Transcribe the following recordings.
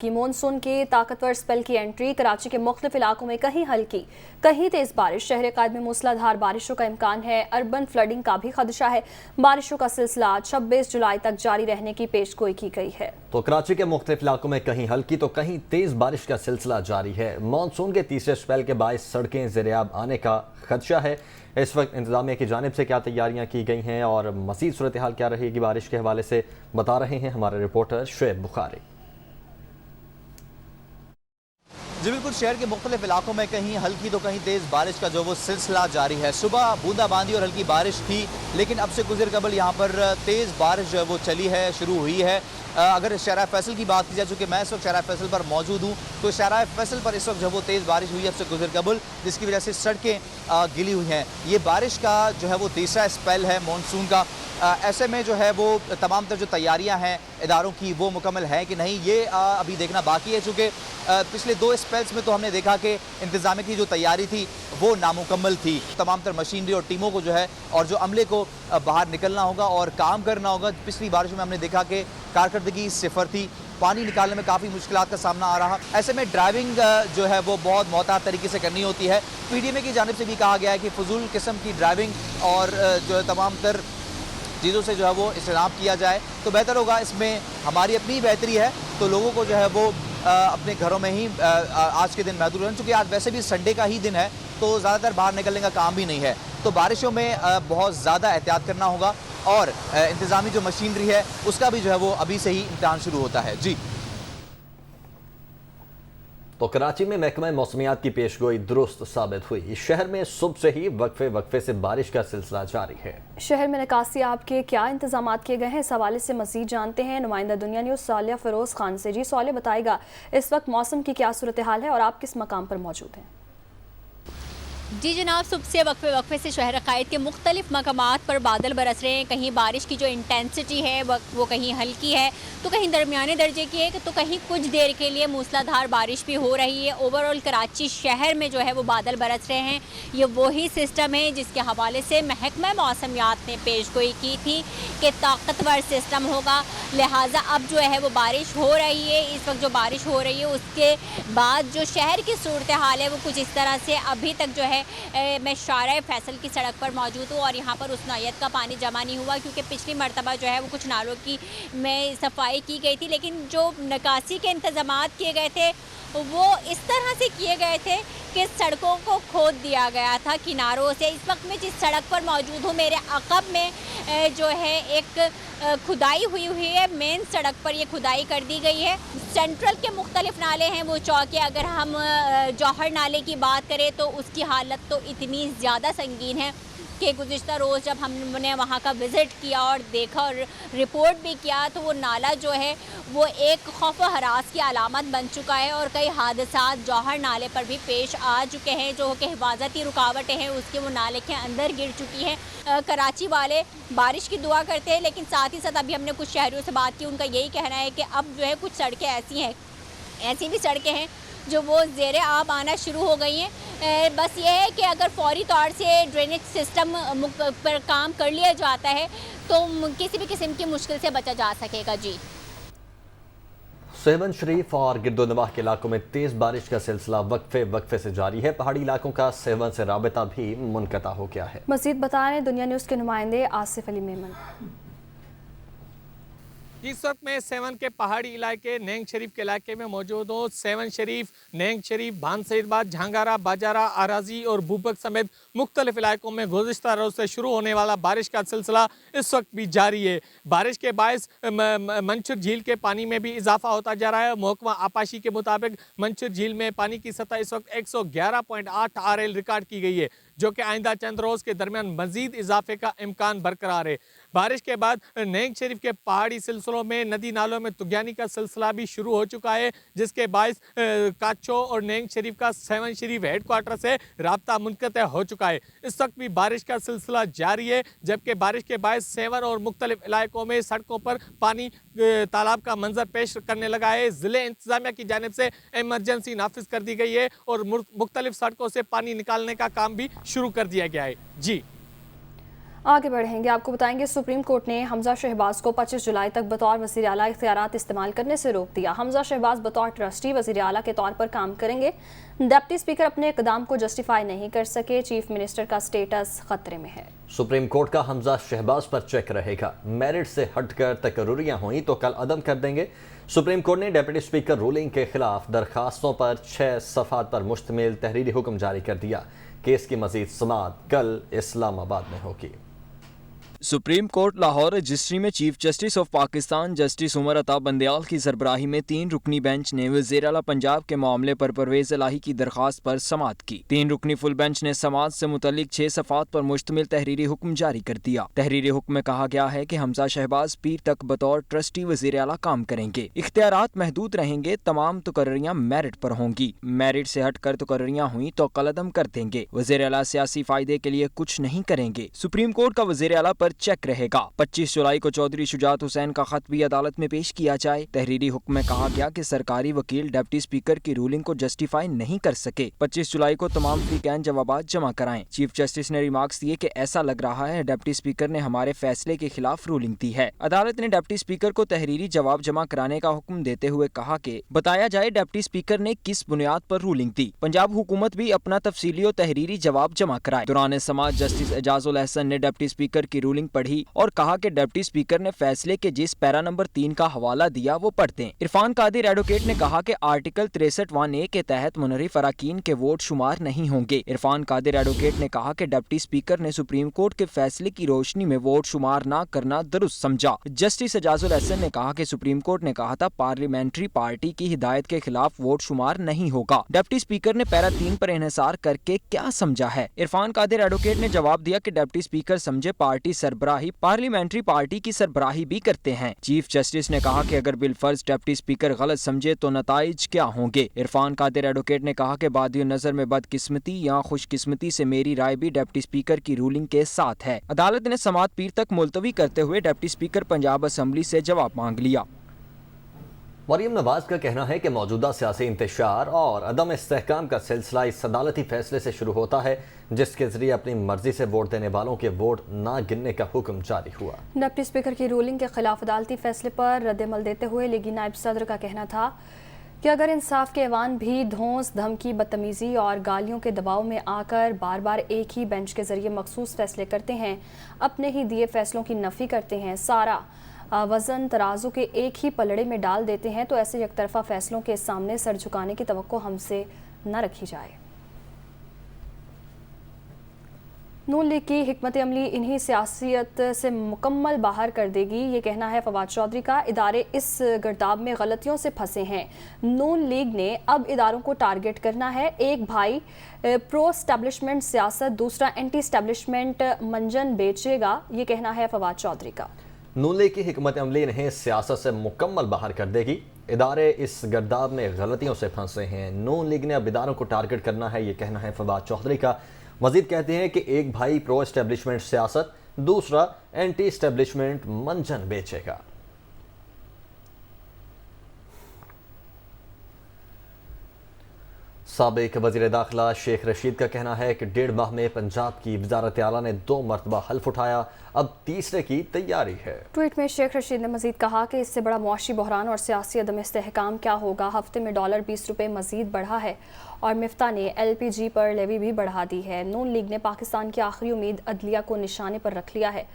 कि मानसून के ताकतवर स्पेल की एंट्री। कराची के मुख्तलिफ इलाकों में कहीं हल्की कहीं तेज बारिश। शहर कायद में मूसलाधार बारिशों का इम्कान है। अर्बन फ्लडिंग का भी खदशा है। बारिशों का सिलसिला 26 जुलाई तक जारी रहने की पेशगोई की गई है। तो कराची के मुख्तलिफ इलाकों में कहीं हल्की तो कहीं तेज बारिश का सिलसिला जारी है। मानसून के तीसरे स्पेल के बायस सड़कें ज़ेर-ए-आब आने का खदशा है। इस वक्त इंतजामिया की जानिब से क्या तैयारियां की गई हैं और मज़ीद सूरत हाल क्या रहेगी बारिश के हवाले से बता रहे हैं हमारे रिपोर्टर शुएब बुखारी। जी बिल्कुल, शहर के मुख्तलिफ इलाकों में कहीं हल्की तो कहीं तेज़ बारिश का जो वो सिलसिला जारी है। सुबह बूंदाबांदी और हल्की बारिश थी, लेकिन अब से गुजर कबल यहाँ पर तेज़ बारिश जो है वो चली है, शुरू हुई है। अगर शहर फैसल की बात की जाए, चूँकि मैं इस वक्त शहर फैसल पर मौजूद हूँ, तो शहर फैसल पर इस वक्त जो वो तेज़ बारिश हुई है अब से गुजर कबल, जिसकी वजह से सड़कें गिली हुई हैं। ये बारिश का जो है वो तीसरा स्पेल है मानसून का। ऐसे में जो है वो तमाम तर जो तैयारियां हैं इदारों की वो मुकम्मल हैं कि नहीं, ये अभी देखना बाकी है। चूँकि पिछले 2 स्पेल्स में तो हमने देखा कि इंतजाम की जो तैयारी थी वो नामुकम्मल थी। तमाम तर मशीनरी और टीमों को जो है और जो अमले को बाहर निकलना होगा और काम करना होगा। पिछली बारिश में हमने देखा कि कारकर्दगी सिफर थी, पानी निकालने में काफ़ी मुश्किलात का सामना आ रहा। ऐसे में ड्राइविंग जो है वो बहुत मोहतात तरीके से करनी होती है। पीडीएमए की जानिब से भी कहा गया है कि फजूल किस्म की ड्राइविंग और जो है तमाम तर चीज़ों से जो है वो इज्तनाब किया जाए तो बेहतर होगा। इसमें हमारी अपनी बेहतरी है, तो लोगों को जो है वो अपने घरों में ही आज के दिन महदूद रहें। चूँकि आज वैसे भी संडे का ही दिन है तो ज़्यादातर बाहर निकलने का काम भी नहीं है, तो बारिशों में बहुत ज़्यादा एहतियात करना होगा और इंतज़ामी जो मशीनरी है उसका भी जो है वो अभी से ही इम्तिहान शुरू होता है। जी, तो कराची में महकमा मौसमियात की पेशगोई दुरुस्त साबित हुई। शहर में सुबह से ही वक्फे से बारिश का सिलसिला जारी है। शहर में निकासी आपके क्या इंतजाम किए गए हैं, इस हवाले से मजीद जानते हैं नुमाइंदा दुनिया न्यूज़ सालिया फिरोज खान से। जी सालिया, बताएगा इस वक्त मौसम की क्या सूरत हाल है और आप किस मकाम पर मौजूद हैं? जी जनाब, सुबह से वक्फे से शहर कायद के मुख्तलिफ मकामात पर बादल बरस रहे हैं। कहीं बारिश की जो इंटेंसिटी है वो कहीं हल्की है तो कहीं दरमियाने दर्जे की है, तो कहीं कुछ देर के लिए मूसलाधार बारिश भी हो रही है। ओवरऑल कराची शहर में जो है वो बादल बरस रहे हैं। ये वही सिस्टम है जिसके हवाले से महकमा मौसमियात ने पेशगोई की थी कि ताकतवर सिस्टम होगा, लिहाजा अब जो है वो बारिश हो रही है। इस वक्त जो बारिश हो रही है उसके बाद जो शहर की सूरत हाल है वो कुछ इस तरह से अभी तक जो है मैं शारा फैसल की सड़क पर मौजूद हूँ और यहाँ पर उस नौयत का पानी जमा नहीं हुआ, क्योंकि पिछली मरतबा जो है वो कुछ नालों की में सफाई की गई थी, लेकिन जो निकासी के इंतजामात किए गए थे वो इस तरह से किए गए थे कि सड़कों को खोद दिया गया था किनारों से। इस वक्त मैं जिस सड़क पर मौजूद हूँ, मेरे अक़ब में जो है एक खुदाई हुई है। मेन सड़क पर ये खुदाई कर दी गई है। सेंट्रल के मुख्तलिफ नाले हैं वो चौके। अगर हम जौहर नाले की बात करें तो उसकी हालत तो इतनी ज़्यादा संगीन है कि गुज़िश्ता रोज़ जब हमने वहाँ का विज़िट किया और देखा और रिपोर्ट भी किया तो वो नाला जो है वो एक खौफ व हरास की अलामत बन चुका है और कई हादसात जौहर नाले पर भी पेश आ चुके हैं। जो कि हिफाजती रुकावटें हैं उसके वो नाले के अंदर गिर चुकी हैं। कराची वाले बारिश की दुआ करते हैं, लेकिन साथ ही साथ अभी हमने कुछ शहरियों से बात की, उनका यही कहना है कि अब जो है कुछ सड़कें ऐसी भी सड़कें हैं जो वो ज़ेर-ए-आब आना शुरू हो गई हैं। बस ये है कि अगर फौरी तौर से ड्रेनेज सिस्टम पर काम कर लिया जाता है तो किसी भी किस्म की मुश्किल से बचा जा सकेगा। जी, सेवन शरीफ और गिरदोनवाह के इलाकों में तेज बारिश का सिलसिला वक्फे से जारी है। पहाड़ी इलाकों का सेवन से राबता भी मुनक़ता हो गया है। मज़ीद बता रहे हैं दुनिया न्यूज़ के नुमाइंदे आसिफ अली मेमन। इस वक्त मैं सेवन के पहाड़ी इलाके नेंग शरीफ के इलाके में मौजूद हूँ। सेवन शरीफ, नेंग शरीफ, भान सईदाबाद, झांगारा, बाजारा, आराजी और बूबक समेत मुख्तलिफ इलाकों में गुज़िश्ता रोज़ से शुरू होने वाला बारिश का सिलसिला इस वक्त भी जारी है। बारिश के बायस मंचूर झील के पानी में भी इजाफा होता जा रहा है। महकमा आपाशी के मुताबिक मंचूर झील में पानी की सतह इस वक्त 111.8 RL रिकॉर्ड की गई है, जो कि आइंदा चंद रोज़ के दरमियान मजीद इजाफे का इम्कान बरकरार है। बारिश के बाद नेंग शरीफ के पहाड़ी सिलसिलों में नदी नालों में तुगयानी का सिलसिला भी शुरू हो चुका है, जिसके बायस काचो और नेंग शरीफ का सेवन शरीफ हेडक्वार्टर से राब्ता मुनक़ता हो चुका है। इस वक्त भी बारिश का सिलसिला जारी है, जबकि बारिश के बायस सेवन और मुख्तलिफ इलाकों में सड़कों पर पानी तालाब का मंजर पेश करने लगा है। ज़िले इंतजामिया की जानिब से इमरजेंसी नाफिज कर दी गई है और मुख्तलिफ सड़कों से पानी निकालने का काम भी शुरू कर दिया गया है। जी, आगे बढ़ेंगे, आपको बताएंगे सुप्रीम कोर्ट ने हमजा शहबाज को 25 जुलाई तक बतौर वज़ीर आला इख्तियारात इस्तेमाल करने से रोक दिया। हमजा शहबाज बतौर ट्रस्टी वज़ीर आला के तौर पर काम करेंगे। डिप्टी स्पीकर अपने इक़दाम को जस्टिफाई नहीं कर सके। चीफ मिनिस्टर का स्टेटस खतरे में है। सुप्रीम कोर्ट का हमजा शहबाज पर चेक रहेगा। मेरिट से हटकर तकर्रुरियां हुई तो कल अदम कर देंगे। सुप्रीम कोर्ट ने डिप्टी स्पीकर रूलिंग के खिलाफ दरखास्तों पर 6 सफ़हात पर मुश्तमिल तहरीरी हुक्म जारी कर दिया। केस की मजीद समाअत कल इस्लामाबाद में होगी। सुप्रीम कोर्ट लाहौर रजिस्ट्री में chief justice of Pakistan justice Umar Ata Bandial की सरबराही में 3 रुकनी बेंच ने वज़ीर आला पंजाब के मामले पर परवेज इलाही की दरखास्त पर समाअत की। 3 रुकनी फुल बेंच ने समाअत से मुतल्लिक 6 सफ़ात पर मुश्तमिल तहरीरी हुक्म जारी कर दिया। तहरीरी हुक्म में कहा गया है कि हमजा शहबाज पीर तक बतौर ट्रस्टी वज़ीर आला काम करेंगे। इख्तियारात महदूद रहेंगे। तमाम तकर्रियां मेरिट पर होंगी। मेरिट से हटकर तकर्रियां हुई तो कलअदम कर देंगे। वज़ीर आला सियासी फायदे के लिए कुछ नहीं करेंगे। सुप्रीम कोर्ट का वज़ीर आला पर चेक रहेगा। 25 जुलाई को चौधरी शुजात हुसैन का खत भी अदालत में पेश किया जाए। तहरीरी हुक्म में कहा गया कि सरकारी वकील डिप्टी स्पीकर की रूलिंग को जस्टिफाई नहीं कर सके। 25 जुलाई को तमाम फ्री कैन जवाबात जमा कराएं। चीफ जस्टिस ने रिमार्क्स दिए कि ऐसा लग रहा है डिप्टी स्पीकर ने हमारे फैसले के खिलाफ रूलिंग दी है। अदालत ने डिप्टी स्पीकर को तहरीरी जवाब जमा कराने का हुक्म देते हुए कहा कि बताया जाए डिप्टी स्पीकर ने किस बुनियाद पर रूलिंग दी। पंजाब हुकूमत भी अपना तफसीली और तहरीरी जवाब जमा कराए। दौरान समाअत जस्टिस एजाजुल अहसन ने डिप्टी स्पीकर की रूलिंग पढ़ी और कहा कि डिप्टी स्पीकर ने फैसले के जिस पैरा नंबर 3 का हवाला दिया वो पढ़ दें। इरफान कादिर एडवोकेट ने कहा कि आर्टिकल 63(1)(a) के तहत मुनहरिफ अराकीन के वोट शुमार नहीं होंगे। इरफान कादिर एडवोकेट ने कहा कि डिप्टी स्पीकर ने सुप्रीम कोर्ट के फैसले की रोशनी में वोट शुमार न करना दुरुस्त समझा। जस्टिस एजाजुल अहसन ने कहा कि सुप्रीम कोर्ट ने कहा था पार्लियामेंट्री पार्टी की हिदायत के खिलाफ वोट शुमार नहीं होगा। डिप्टी स्पीकर ने पैरा 3 पर इन्हिसार करके क्या समझा है। इरफान कादिर एडवोकेट ने जवाब दिया कि डिप्टी स्पीकर समझे पार्टी सरबराही पार्लियामेंट्री पार्टी की सरबराही भी करते हैं। चीफ जस्टिस ने कहा कि अगर बिलफर्ज डिप्टी स्पीकर गलत समझे तो नताइज क्या होंगे। इरफान कादिर एडवोकेट ने कहा कि बादियो नजर में बदकिस्मती या खुशकिस्मती से मेरी राय भी डिप्टी स्पीकर की रूलिंग के साथ है। अदालत ने समाअत पीर तक मुलतवी करते हुए डिप्टी स्पीकर पंजाब असम्बली से जवाब मांग लिया। मरियम नवाज का कहना है कि मौजूदा सियासी इंतशार और अदम इस्तेहकाम का सिलसिला इस अदालती फैसले से शुरू होता है जिसके जरिए अपनी मर्जी से वोट देने वालों के वोट ना गिनने का हुक्म जारी हुआ। डिप्टी स्पीकर की रूलिंग के खिलाफ अदालती फैसले पर रद्दमल देते हुए लीगी नायब सदर का कहना था कि अगर इंसाफ के ऐवान भी धौंस धमकी बदतमीजी और गालियों के दबाव में आकर बार बार एक ही बेंच के जरिए मखसूस फैसले करते हैं, अपने ही दिए फैसलों की नफी करते हैं, सारा वजन तराजू के एक ही पलड़े में डाल देते हैं, तो ऐसे एकतरफा फैसलों के सामने सर झुकाने की तवक्को हमसे न रखी जाए। नून लीग की हिकमत अमली इन्हीं सियासियत से मुकम्मल बाहर कर देगी, ये कहना है फवाद चौधरी का। इदारे इस गर्दाब में गलतियों से फंसे हैं। नून लीग ने अब इदारों को टारगेट करना है। एक भाई प्रो स्टैब्लिशमेंट सियासत, दूसरा एंटी स्टैब्लिशमेंट मंजन बेचेगा, ये कहना है फवाद चौधरी का। नून लीग की हिकमत अमली इन्हें सियासत से मुकम्मल बाहर कर देगी। इदारे इस गर्दाब में गलतियों से फंसे हैं। नून लीग ने अब इदारों को टारगेट करना है, ये कहना है फवाद चौधरी का। मजीद कहते हैं कि एक भाई प्रो एस्टेब्लिशमेंट सियासत, दूसरा एंटी एस्टेब्लिशमेंट मंजन बेचेगा। साबिक वज़ीर दाखिला शेख रशीद का कहना है कि 1.5 माह में पंजाब की वज़ारत आला ने 2 मरतबा हल्फ उठाया, अब तीसरे की तैयारी है। ट्वीट में शेख रशीद ने मजीद कहा कि इससे बड़ा मुआशी बहरान और सियासी अदम इस्तेहकाम क्या होगा। हफ्ते में डॉलर 20 रुपये मजीद बढ़ा है और मिफ्ता ने LPG पर लेवी भी बढ़ा दी है। नून लीग ने पाकिस्तान की आखिरी उम्मीद अदलिया को निशाने पर रख लिया है।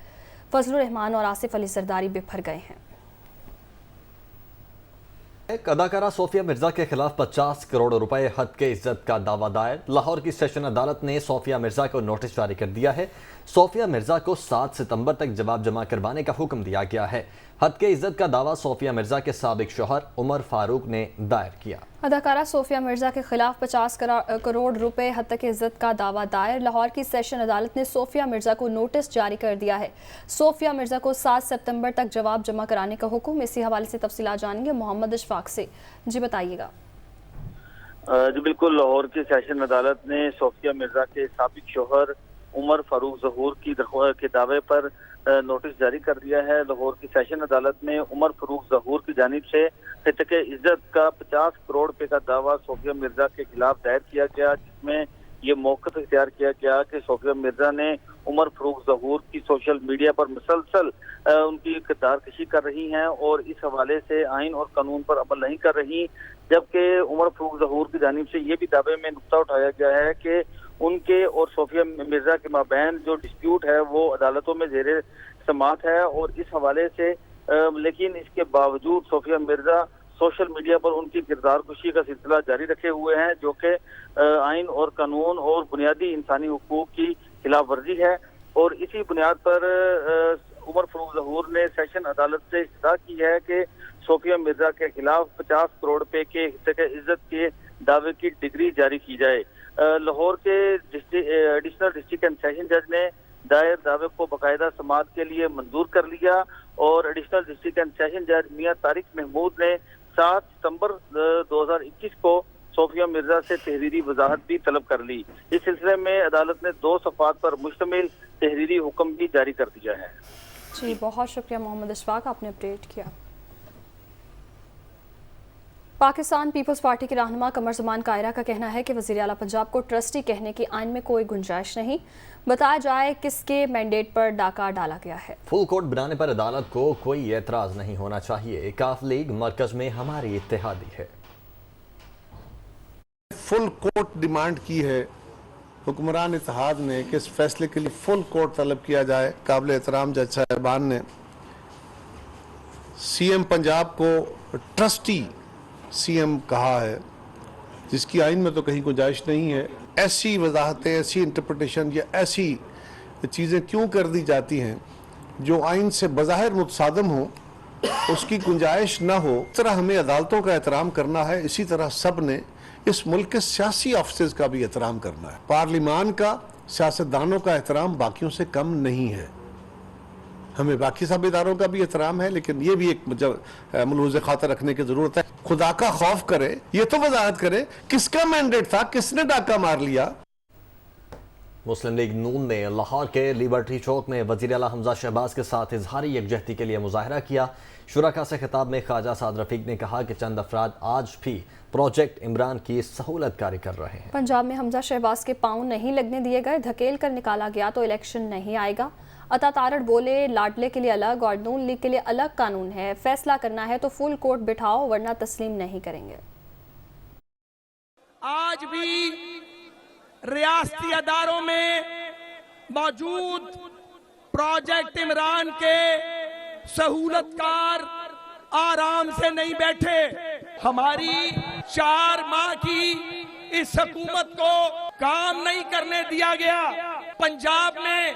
फजलुर रहमान और आसिफ अली जरदारी बिफर गए हैं। अदाकारा सोफिया मिर्जा के खिलाफ 50 करोड़ रुपए हद के इज्जत का दावा दायर। लाहौर की सेशन अदालत ने सोफिया मिर्जा को नोटिस जारी कर दिया है। सोफिया मिर्जा को 7 सितंबर तक जवाब जमा करवाने का हुक्म दिया गया है। हद के इज्जत का दावा सोफिया मिर्जा के साबिक शौहर उमर फारूक ने दायर किया। अदाकारा सोफिया मिर्जा के खिलाफ 50 करोड़ रुपए हद तक इज्जत का दावा दायर। लाहौर की सेशन अदालत ने सोफिया मिर्जा को नोटिस जारी कर दिया है। सोफिया मिर्जा को 7 सितंबर तक जवाब जमा कराने का हुक्म। इसी हवाले से तफसीलात जानेंगे मोहम्मद इशफाक से। जी बताइएगा। जी बिल्कुल, लाहौर की सेशन अदालत ने सोफिया मिर्जा के साबिक शौहर उमर फारूक ज़हूर के दावे पर नोटिस जारी कर दिया है। लाहौर की सेशन अदालत में उमर फारूक ज़हूर की जानिब से हद के इज्जत का 50 करोड़ रुपए का दावा सोफिया मिर्जा के खिलाफ दायर किया गया, जिसमें ये मौक़िफ़ इख्तियार किया गया कि सोफिया मिर्जा ने उमर फारूक ज़हूर की सोशल मीडिया पर मुसलसल उनकी किरदारकशी कर रही हैं और इस हवाले से आइन और कानून पर अमल नहीं कर रही, जबकि उमर फारूक ज़हूर की जानिब से ये भी दावे में नुक्ता उठाया गया है कि उनके और सोफिया मिर्जा के माबैन जो डिस्प्यूट है वो अदालतों में ज़ेरे समाअत है और इस हवाले से लेकिन इसके बावजूद सोफिया मिर्जा सोशल मीडिया पर उनकी किरदारकशी का सिलसिला जारी रखे हुए हैं, जो कि आइन और कानून और बुनियादी इंसानी हुकूक की खिलाफ वर्जी है। और इसी बुनियाद पर उमर फारूक ज़हूर ने सेशन अदालत से इस्तदा की है कि सोफिया मिर्जा के खिलाफ 50 करोड़ रुपए के हिस्से के इज्जत के दावे की डिग्री जारी की जाए। लाहौर के एडिशनल डिस्ट्रिक्ट एंड सेशन जज ने दायर दावे को बाकायदा समाअत के लिए मंजूर कर लिया और एडिशनल डिस्ट्रिक्ट एंड सेशन जज मियां तारिक महमूद ने 7 सितंबर 2021 को सोफिया मिर्जा से तहरीरी वजाहत भी तलब कर ली। इस सिलसिले में अदालत ने 2 सफ़ात पर मुश्तमिल तहरीरी हुक्म भी जारी कर दिया है। जी, बहुत शुक्रिया मोहम्मद इशफाक, आपने अपडेट किया। पाकिस्तान पीपल्स पार्टी के रहनुमा कमर ज़मान कायरा का कहना है कि वज़ीर आला पंजाब को ट्रस्टी कहने की आइन में कोई गुंजाइश नहीं। बताया जाए किसके मैंडेट पर डाका डाला गया है। फुल कोर्ट बनाने पर अदालत को कोई एतराज़ नहीं होना चाहिए। काफ लीग मरकज में हमारी इत्तेहादी है। फुल कोर्ट डिमांड की है हुक्मरान इत्तेहाद ने कि इस फैसले के लिए फुल कोर्ट तलब किया जाए। काबिल एहतराम जज साहिबान ने सीएम पंजाब को ट्रस्टी सीएम कहा है, जिसकी आइन में तो कहीं गुंजाइश नहीं है। ऐसी वजाहतें, ऐसी इंटरप्रिटेशन या ऐसी चीज़ें क्यों कर दी जाती हैं जो आइन से बज़ाहिर मुतसादम हो, उसकी गुंजाइश ना हो। इस तरह हमें अदालतों का एहतराम करना है, इसी तरह सब ने इस मुल्क के सियासी ऑफिसर्स का भी एहतराम करना है। पार्लिमान का, सियासतदानों का एहतराम बाकियों से कम नहीं है। हमें बाकी सब इदारों का भी एहतराम है, लेकिन ये भी एक मलूज़ खातर रखने की जरूरत है। खुदा का खौफ करे, ये तो वजाहत करे किसका मैंडेट था, किसने डाका मार लिया। मुस्लिम लीग नून ने लाहौर के लिबर्टी चौक में वज़ीर आला हमजा शहबाज के साथ इजहारी यकजहती के लिए मुजाहरा किया। शुरका से खिताब में ख्वाजा साद रफीक ने कहा कि चंद अफराद आज भी प्रोजेक्ट इमरान की सहूलत कारी कर रहे हैं। पंजाब में हमजा शहबाज के पाँव नहीं लगने दिए गए, धकेल कर निकाला गया तो इलेक्शन नहीं आएगा। अता तारड़ बोले लाडले के लिए अलग और नून लीग के लिए अलग कानून है, फैसला करना है तो फुल कोर्ट बिठाओ वरना तस्लीम नहीं करेंगे। आज भी रियासती अदारों में मौजूद प्रोजेक्ट इमरान के सहूलतकार आराम से नहीं बैठे। हमारी 4 माह की इस हुकूमत को काम नहीं करने दिया गया। पंजाब में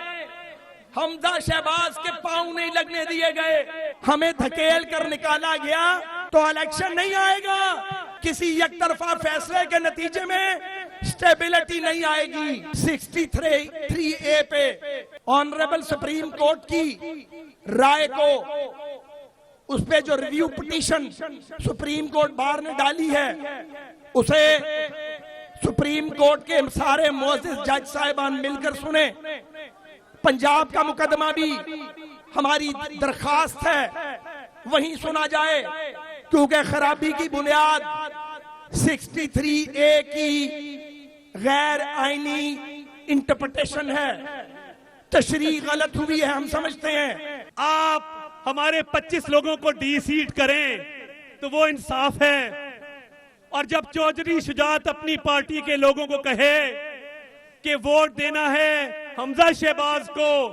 हमजा शहबाज के पांव नहीं लगने दिए गए, हमें धकेल कर निकाला गया तो इलेक्शन नहीं आएगा। किसी एक तरफा फैसले के नतीजे में स्टेबिलिटी नहीं आएगी। 63A पे ऑनरेबल सुप्रीम कोर्ट की राय को, उस पे जो review petition supreme court bar ने डाली है, उसे सुप्रीम कोर्ट के सारे मोअज़्ज़िज़ जज साहिबान मिलकर सुने। पंजाब का मुकदमा भी हमारी दरखास्त है वहीं सुना जाए, क्योंकि खराबी की बुनियाद 63A की गैर आईनी इंटरप्रिटेशन है। तशरीह गलत हुई है, हम समझते हैं। आप हमारे 25 लोगों को डी-सीट करें तो वो इंसाफ है, और जब चौधरी शुजात अपनी पार्टी के लोगों को कहे कि वोट देना है हमजा शहबाज को,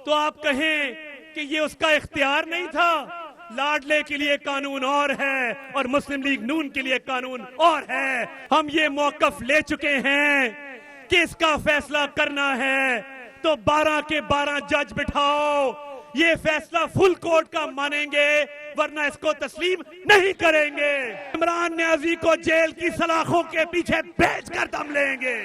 तो आप कहें कि ये उसका इख्तियार नहीं था। लाडले के लिए कानून और है और मुस्लिम लीग नून के लिए कानून और है। हम ये मौकफ ले चुके हैं कि इसका फैसला करना है तो 12 के 12 जज बिठाओ। ये फैसला फुल कोर्ट का मानेंगे वरना इसको तस्लीम नहीं करेंगे। इमरान न्याजी को जेल की सलाखों के पीछे भेजकर दम लेंगे।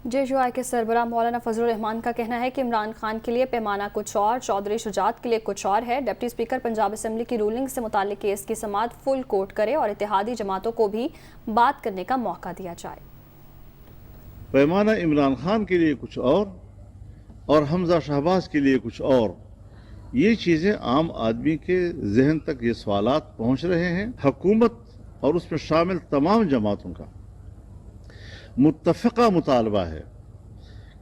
JUI के सरबराह मौलाना फजलुर रहमान का कहना है कि इमरान खान के लिए पैमाना कुछ और, चौधरी शुजात के लिए कुछ और है। डिप्टी स्पीकर पंजाब असेंबली की रूलिंग से मुताल्लिक केस की समाअत फुल कोर्ट करे और इत्तेहादी जमातों को भी बात करने का मौका दिया जाए। पैमाना इमरान खान के लिए कुछ और हमजा शहबाज के लिए कुछ और, ये चीज़ें आम आदमी के जहन तक ये सवालात पहुँच रहे हैं। हुकूमत और उसमें शामिल तमाम जमातों का मुत्तफ़क़ा मुतालबा है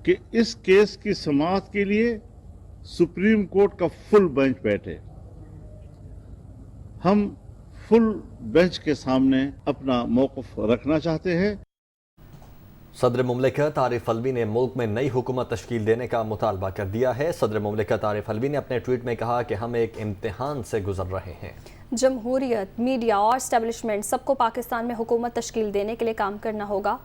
कि इस केस की समाअत के लिए सुप्रीम कोर्ट का फुल बेंच बैठे। हम फुल बेंच के सामने अपना मौक़िफ़ रखना चाहते हैं। सदर मुमलिकत आरिफ अलवी ने मुल्क में नई हुकूमत तश्कील देने का मुतालबा कर दिया है। सदर मुमलिकत आरिफ अलवी ने अपने ट्वीट में कहा कि हम एक इम्तिहान से गुजर रहे हैं। जमहूरियत, मीडिया और एस्टेब्लिशमेंट सबको पाकिस्तान में हुकूमत तश्कील देने के लिए काम करना होगा।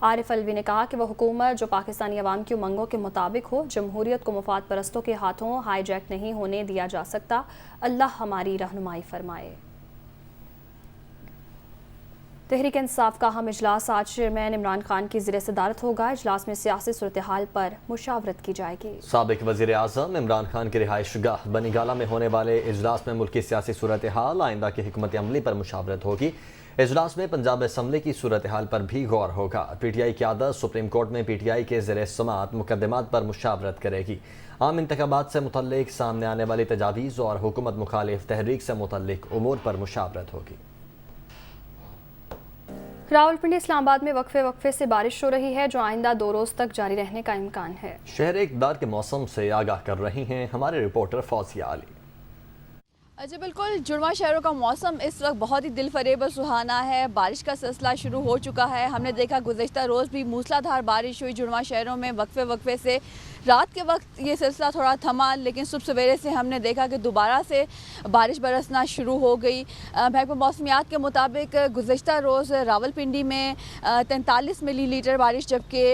आरिफ अलवी ने कहा कि वह हुकूमत जो पाकिस्तानी अवाम की उमंगों के मुताबिक हो, जमहूरियत को मुफाद परस्तों के हाथों हाईजैक नहीं होने दिया जा सकता। अल्लाह हमारी रहनुमाई फरमाए। तहरीक इंसाफ का अहम इजलास आज चेयरमैन इमरान खान की ज़िर सदारत होगा। इजलास में सियासी सूरत हाल पर मुशावरत की जाएगी। साबिक वज़ीर आज़म इमरान खान की रिहाइश गाह बनीगाला में होने वाले इजलास में मुल्क की सियासी सूरत हाल, आइंदा की हिकमत अमली पर मुशावरत होगी। इजलास में पंजाब असम्बली की सूरत हाल पर भी गौर होगा। PTI क़यादत सुप्रीम कोर्ट में PTI के ज़िर समाअत मुकदमात पर मुशावरत करेगी। आम इंतखाबात से मुतल्लिक सामने आने वाली तजावीज़ और हुकूमत मुखालिफ तहरीक से मुतल्लिक उमूर पर मुशावरत होगी। रावलपिंडी इस्लामाबाद में वक्फे से बारिश हो रही है, जो आइंदा 2 रोज़ तक जारी रहने का इम्कान है। शहर इक़्तिदार के मौसम से आगाह कर रही हैं हमारे रिपोर्टर फौजिया अली। जी बिल्कुल, जुड़वा शहरों का मौसम इस वक्त बहुत ही दिल फरेब और सुहाना है। बारिश का सिलसिला शुरू हो चुका है। हमने देखा गुज़िश्ता रोज़ भी मूसलाधार बारिश हुई जुड़वा शहरों में वक्फे से। रात के वक्त ये सिलसिला थोड़ा थमा, लेकिन सुबह सवेरे से हमने देखा कि दोबारा से बारिश बरसना शुरू हो गई। महकमा मौसमियात के मुताबिक गुज़िश्ता रोज़ रावलपिंडी में 43 मिलीलीटर बारिश, जबकि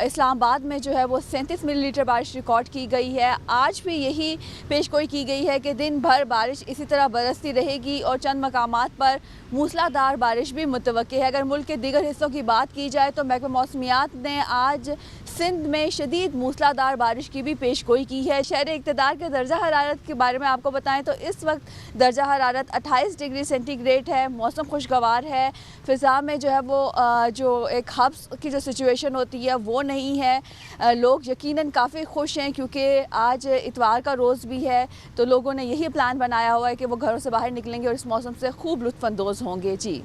इस्लामाबाद में जो है वो 37 मिलीलीटर बारिश रिकॉर्ड की गई है। आज भी यही पेशगोई की गई है कि दिन भर बारिश इसी तरह बरसती रहेगी और चंद मकामात पर मूसलाधार बारिश भी मुतवक्की है। अगर मुल्क के दीगर हिस्सों की बात की जाए तो महकमा मौसमियात ने आज सिंध में शदीद मूसलाधार बारिश की भी पेशगोई की है। शहर इक़्तिदार के दर्जा हरारत के बारे में आपको बताएं तो इस वक्त दर्जा हरारत 28 डिग्री सेंटीग्रेड है। मौसम खुशगवार है। फ़िज़ा में जो है वो जो एक हब्स की जो सिचुएशन होती है वो नहीं है। लोग यकीनन काफ़ी खुश हैं क्योंकि आज इतवार का रोज़ भी है, तो लोगों ने यही प्लान बनाया हुआ है कि वो घरों से बाहर निकलेंगे और इस मौसम से खूब लुत्फ़अंदोज़ होंगे। जी।